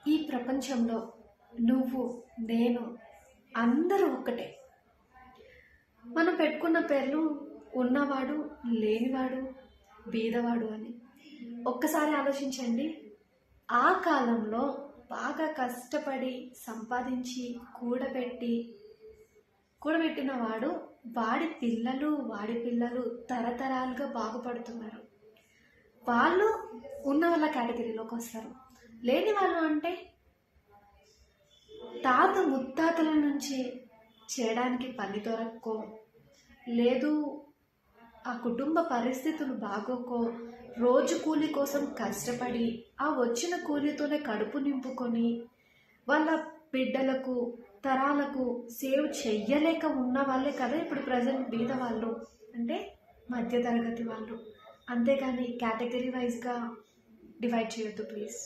ఈ ప్రపంచంలో నువ్వు, నేను అందరూ ఒక్కటే. మనం పెట్టుకున్న పేర్లు ఉన్నవాడు, లేనివాడు, బీదవాడు అని. ఒక్కసారి ఆలోచించండి. ఆ కాలంలో బాగా కష్టపడి సంపాదించి కూడబెట్టిన వాడి పిల్లలు తరతరాలుగా బాగుపడుతున్నారు. వాళ్ళు ఉన్న వాళ్ళ కేటగిరీలోకి వస్తారు. లేని వాళ్ళు అంటే తాత ముత్తాతల నుంచి చేయడానికి పని దొరక్కో, లేదు ఆ కుటుంబ పరిస్థితులు బాగోకో, రోజు కూలి కోసం కష్టపడి ఆ వచ్చిన కూలితోనే కడుపు నింపుకొని వాళ్ళ బిడ్డలకు తరాలకు సేవ్ చెయ్యలేక ఉన్న వాళ్ళే కదా ఇప్పుడు ప్రజెంట్ బీద వాళ్ళు, అంటే మధ్యతరగతి వాళ్ళు. అంతేగాని కేటగిరీ వైజ్గా డివైడ్ చేయొద్దు ప్లీజ్.